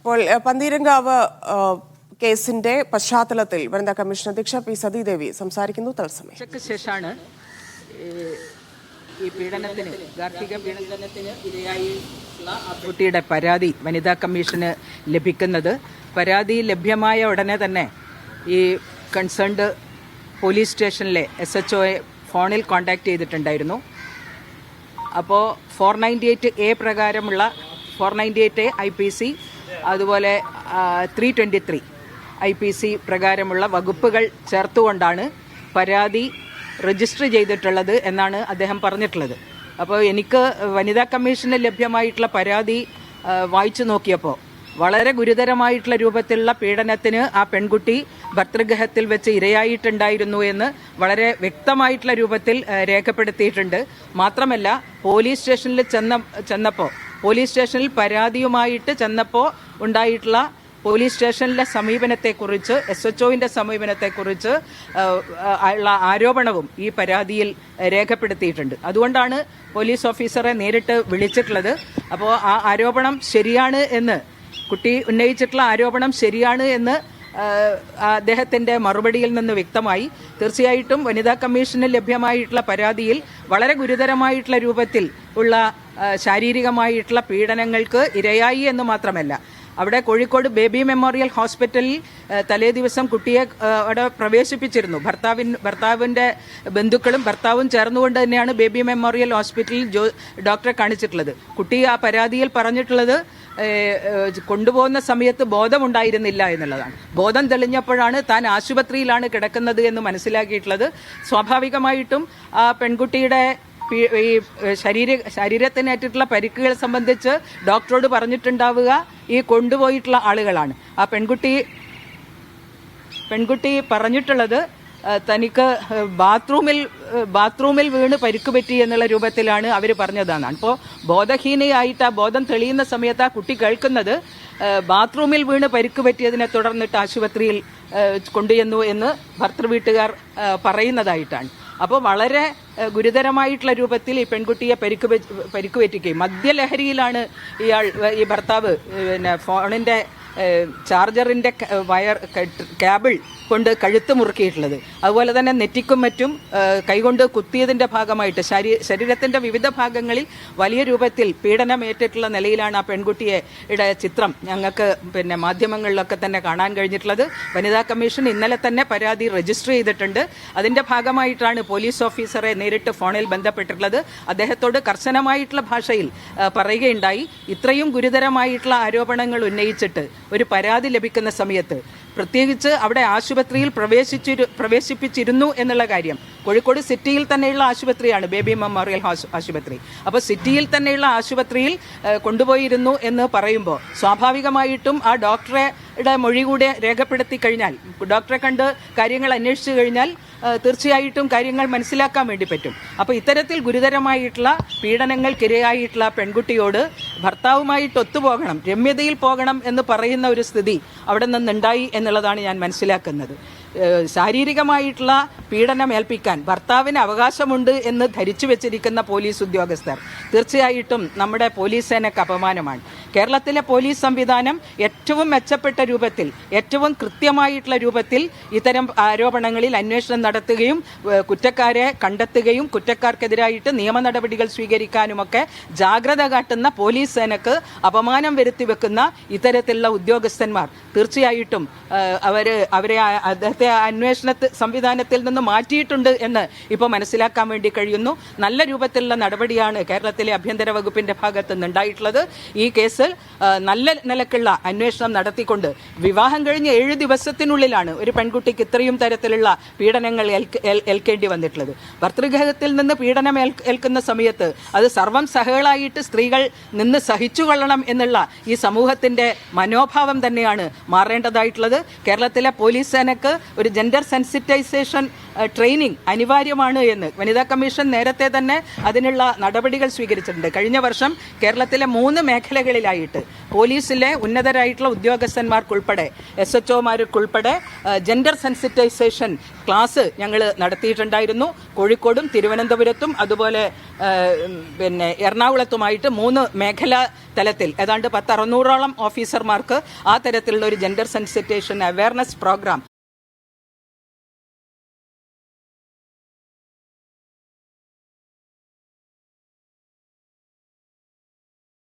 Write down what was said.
അപ്പോൾ പന്തീരങ്കാവ് കേസിന്റെ പശ്ചാത്തലത്തിൽ വനിതാ കമ്മീഷൻ അധ്യക്ഷ പി സതീദേവി സംസാരിക്കുന്നു. തത്സമയം ശേഷമാണ് ഈ പീഡനത്തിന് ഗാർഹിക പീഡനത്തിന് ഇരയായിട്ടുള്ള ആ കുട്ടിയുടെ പരാതി വനിതാ കമ്മീഷന് ലഭിക്കുന്നത്. പരാതി ലഭ്യമായ ഉടനെ തന്നെ ഈ കൺസേൺഡ് പോലീസ് സ്റ്റേഷനിലെ SHOയെ ഫോണിൽ കോൺടാക്ട് ചെയ്തിട്ടുണ്ടായിരുന്നു. അപ്പോൾ 498A പ്രകാരമുള്ള 498A IPC അതുപോലെ 323 IPC പ്രകാരമുള്ള വകുപ്പുകൾ ചേർത്തുകൊണ്ടാണ് പരാതി രജിസ്റ്റർ ചെയ്തിട്ടുള്ളത് എന്നാണ് അദ്ദേഹം പറഞ്ഞിട്ടുള്ളത്. അപ്പോൾ എനിക്ക് വനിതാ കമ്മീഷന് ലഭ്യമായിട്ടുള്ള പരാതി വായിച്ചു നോക്കിയപ്പോൾ വളരെ ഗുരുതരമായിട്ടുള്ള രൂപത്തിലുള്ള പീഡനത്തിന് ആ പെൺകുട്ടി ഭർതൃഗൃഹത്തിൽ വെച്ച് ഇരയായിട്ടുണ്ടായിരുന്നു എന്ന് വളരെ വ്യക്തമായിട്ടുള്ള രൂപത്തിൽ രേഖപ്പെടുത്തിയിട്ടുണ്ട്. മാത്രമല്ല പോലീസ് സ്റ്റേഷനിൽ ചെന്നപ്പോൾ പോലീസ് സ്റ്റേഷനിൽ പരാതിയുമായിട്ട് ചെന്നപ്പോൾ ഉണ്ടായിട്ടുള്ള പോലീസ് സ്റ്റേഷനിലെ സമീപനത്തെക്കുറിച്ച് SHOവിൻ്റെ സമീപനത്തെക്കുറിച്ച് ഉള്ള ആരോപണവും ഈ പരാതിയിൽ രേഖപ്പെടുത്തിയിട്ടുണ്ട്. അതുകൊണ്ടാണ് പോലീസ് ഓഫീസറെ നേരിട്ട് വിളിച്ചിട്ടുള്ളത്. അപ്പോൾ ആ ആരോപണം ശരിയാണ് എന്ന്, കുട്ടി ഉന്നയിച്ചിട്ടുള്ള ആരോപണം ശരിയാണ് എന്ന് അദ്ദേഹത്തിൻ്റെ മറുപടിയിൽ നിന്ന് വ്യക്തമായി. തീർച്ചയായിട്ടും വനിതാ കമ്മീഷന് ലഭ്യമായിട്ടുള്ള പരാതിയിൽ വളരെ ഗുരുതരമായിട്ടുള്ള രൂപത്തിൽ ഉള്ള ശാരീരികമായിട്ടുള്ള പീഡനങ്ങൾക്ക് ഇരയായി എന്ന് മാത്രമല്ല, അവിടെ കോഴിക്കോട് ബേബി മെമ്മോറിയൽ ഹോസ്പിറ്റലിൽ തലേ ദിവസം കുട്ടിയെ അവിടെ പ്രവേശിപ്പിച്ചിരുന്നു. ഭർത്താവിൻ്റെ ബന്ധുക്കളും ഭർത്താവും ചേർന്നുകൊണ്ട് തന്നെയാണ് ബേബി മെമ്മോറിയൽ ഹോസ്പിറ്റലിൽ ഡോക്ടറെ കാണിച്ചിട്ടുള്ളത്. കുട്ടി ആ പരാതിയിൽ പറഞ്ഞിട്ടുള്ളത് കൊണ്ടുപോകുന്ന സമയത്ത് ബോധമുണ്ടായിരുന്നില്ല എന്നുള്ളതാണ്. ബോധം തെളിഞ്ഞപ്പോഴാണ് താൻ ആശുപത്രിയിലാണ് കിടക്കുന്നത് എന്ന് മനസ്സിലാക്കിയിട്ടുള്ളത്. സ്വാഭാവികമായിട്ടും ആ പെൺകുട്ടിയുടെ ഈ ശരീരത്തിനേറ്റിട്ടുള്ള പരിക്കുകൾ സംബന്ധിച്ച് ഡോക്ടറോട് പറഞ്ഞിട്ടുണ്ടാവുക ഈ കൊണ്ടുപോയിട്ടുള്ള ആളുകളാണ്. ആ പെൺകുട്ടി പറഞ്ഞിട്ടുള്ളത് തനിക്ക് ബാത്റൂമിൽ വീണ് പരിക്ക് പറ്റി എന്നുള്ള രൂപത്തിലാണ് അവർ പറഞ്ഞതാണ്. അപ്പോൾ ബോധഹീനയായിട്ട് ആ ബോധം തെളിയുന്ന സമയത്ത് ആ കുട്ടി കേൾക്കുന്നത് ബാത്റൂമിൽ വീണ് പരിക്ക് പറ്റിയതിനെ തുടർന്നിട്ട് ആശുപത്രിയിൽ കൊണ്ടുചെന്നു എന്ന് ഭർത്തൃവീട്ടുകാർ പറയുന്നതായിട്ടാണ്. അപ്പോൾ വളരെ ഗുരുതരമായിട്ടുള്ള രൂപത്തിൽ ഈ പെൺകുട്ടിയെ പരിക്ക് പറ്റിക്കുകയും മദ്യലഹരിയിലാണ് ഈ ഭർത്താവ് ഫോണിൻ്റെ ചാർജറിൻ്റെ കേബിൾ കൊണ്ട് കഴുത്ത് മുറുക്കിയിട്ടുള്ളത്. അതുപോലെ തന്നെ നെറ്റിക്കും മറ്റും കൈകൊണ്ട് കുത്തിയതിൻ്റെ ഭാഗമായിട്ട് ശരീരത്തിൻ്റെ വിവിധ ഭാഗങ്ങളിൽ വലിയ രൂപത്തിൽ പീഡനമേറ്റിട്ടുള്ള നിലയിലാണ് ആ പെൺകുട്ടിയുടെ ചിത്രം ഞങ്ങൾക്ക് മാധ്യമങ്ങളിലൊക്കെ തന്നെ കാണാൻ കഴിഞ്ഞിട്ടുള്ളത്. വനിതാ കമ്മീഷൻ ഇന്നലെ തന്നെ പരാതി രജിസ്റ്റർ ചെയ്തിട്ടുണ്ട്. അതിൻ്റെ ഭാഗമായിട്ടാണ് പോലീസ് ഓഫീസറെ നേരിട്ട് ഫോണിൽ ബന്ധപ്പെട്ടിട്ടുള്ളത്. അദ്ദേഹത്തോട് കർശനമായിട്ടുള്ള ഭാഷയിൽ പറയുകയുണ്ടായി, ഇത്രയും ഗുരുതരമായിട്ടുള്ള ആരോപണങ്ങൾ ഉന്നയിച്ചിട്ട് ഒരു പരാതി ലഭിക്കുന്ന സമയത്ത്, പ്രത്യേകിച്ച് അവിടെ ആശുപത്രിയിൽ പ്രവേശിപ്പിച്ചിരുന്നു എന്നുള്ള കാര്യം, കോഴിക്കോട് സിറ്റിയിൽ തന്നെയുള്ള ആശുപത്രിയാണ് ബേബി മെമ്മോറിയൽ ആശുപത്രി. അപ്പോൾ സിറ്റിയിൽ തന്നെയുള്ള ആശുപത്രിയിൽ കൊണ്ടുപോയിരുന്നു എന്ന് പറയുമ്പോൾ സ്വാഭാവികമായിട്ടും ആ ഡോക്ടറുടെ മൊഴി കൂടെ രേഖപ്പെടുത്തി കഴിഞ്ഞാൽ, ഡോക്ടറെ കണ്ട് കാര്യങ്ങൾ അന്വേഷിച്ചു കഴിഞ്ഞാൽ തീർച്ചയായിട്ടും കാര്യങ്ങൾ മനസ്സിലാക്കാൻ വേണ്ടി പറ്റും. അപ്പോൾ ഇത്തരത്തിൽ ഗുരുതരമായിട്ടുള്ള പീഡനങ്ങൾക്കിരയായിട്ടുള്ള പെൺകുട്ടിയോട് ഭർത്താവുമായിട്ട് ഒത്തുപോകണം, രമ്യതയിൽ പോകണം എന്ന് പറയുന്ന ഒരു സ്ഥിതി അവിടെ നിന്നുണ്ടായി എന്നുള്ളതാണ് ഞാൻ മനസ്സിലാക്കുന്നത്. ശാരീരികമായിട്ടുള്ള പീഡനം ഏൽപ്പിക്കാൻ ഭർത്താവിന് അവകാശമുണ്ട് എന്ന് ധരിച്ചു വെച്ചിരിക്കുന്ന പോലീസ് ഉദ്യോഗസ്ഥർ തീർച്ചയായിട്ടും നമ്മുടെ പോലീസ് സേനയ്ക്ക് അപമാനമാണ്. കേരളത്തിലെ പോലീസ് സംവിധാനം ഏറ്റവും മെച്ചപ്പെട്ട രൂപത്തിൽ, ഏറ്റവും കൃത്യമായിട്ടുള്ള രൂപത്തിൽ ഇത്തരം ആരോപണങ്ങളിൽ അന്വേഷണം നടത്തുകയും കുറ്റക്കാരെ കണ്ടെത്തുകയും കുറ്റക്കാർക്കെതിരായിട്ട് നിയമ നടപടികൾ സ്വീകരിക്കാനുമൊക്കെ ജാഗ്രത കാട്ടുന്ന പോലീസ് സേനക്ക് അപമാനം വരുത്തി വെക്കുന്ന ഇത്തരത്തിലുള്ള ഉദ്യോഗസ്ഥന്മാർ തീർച്ചയായിട്ടും അവരെ അദ്ദേഹത്തെ അന്വേഷണ സംവിധാനത്തിൽ നിന്ന് മാറ്റിയിട്ടുണ്ട് എന്ന് ഇപ്പോൾ മനസ്സിലാക്കാൻ വേണ്ടി കഴിയുന്നു. നല്ല രൂപത്തിലുള്ള നടപടിയാണ് കേരളത്തിലെ ആഭ്യന്തര വകുപ്പിന്റെ ഭാഗത്ത് നിന്നുണ്ടായിട്ടുള്ളത്. ഈ കേസിൽ നല്ല നിലക്കുള്ള അന്വേഷണം നടത്തിക്കൊണ്ട് വിവാഹം കഴിഞ്ഞ് 7 ദിവസത്തിനുള്ളിലാണ് ഒരു പെൺകുട്ടിക്ക് ഇത്രയും തരത്തിലുള്ള പീഡനങ്ങൾ ഏൽക്കേണ്ടി വന്നിട്ടുള്ളത്. ഭർതൃഗൃഹത്തിൽ നിന്ന് പീഡനം ഏൽക്കുന്ന സമയത്ത് അത് സർവം സഹകളായിട്ട് സ്ത്രീകൾ നിന്ന് സഹിച്ചുകൊള്ളണം എന്നുള്ള ഈ സമൂഹത്തിന്റെ മനോഭാവം തന്നെയാണ് മാറേണ്ടതായിട്ടുള്ളത്. കേരളത്തിലെ പോലീസ് സേനക്ക് ഒരു ജെൻഡർ സെൻസിറ്റൈസേഷൻ ട്രെയിനിങ് അനിവാര്യമാണ് എന്ന് വനിതാ കമ്മീഷൻ നേരത്തെ തന്നെ അതിനുള്ള നടപടികൾ സ്വീകരിച്ചിട്ടുണ്ട്. കഴിഞ്ഞ വർഷം കേരളത്തിലെ 3 മേഖലകളിലായി മുന്നോടിയായിട്ട് പോലീസിലെ ഉന്നതരായിട്ടുള്ള ഉദ്യോഗസ്ഥന്മാർക്കുൾപ്പെടെ SHOമാർക്കുൾപ്പെടെ ജെൻഡർ സെൻസിറ്റൈസേഷൻ ക്ലാസ് ഞങ്ങൾ നടത്തിയിട്ടുണ്ടായിരുന്നു. കോഴിക്കോടും തിരുവനന്തപുരത്തും അതുപോലെ പിന്നെ എറണാകുളത്തുമായിട്ട് 3 മേഖലാ തലത്തിൽ ഏതാണ്ട് 600ഓളം ഓഫീസർമാർക്ക് ആ തരത്തിലുള്ള ഒരു ജെൻഡർ സെൻസിറ്റൈസേഷൻ അവയർനെസ് പ്രോഗ്രാം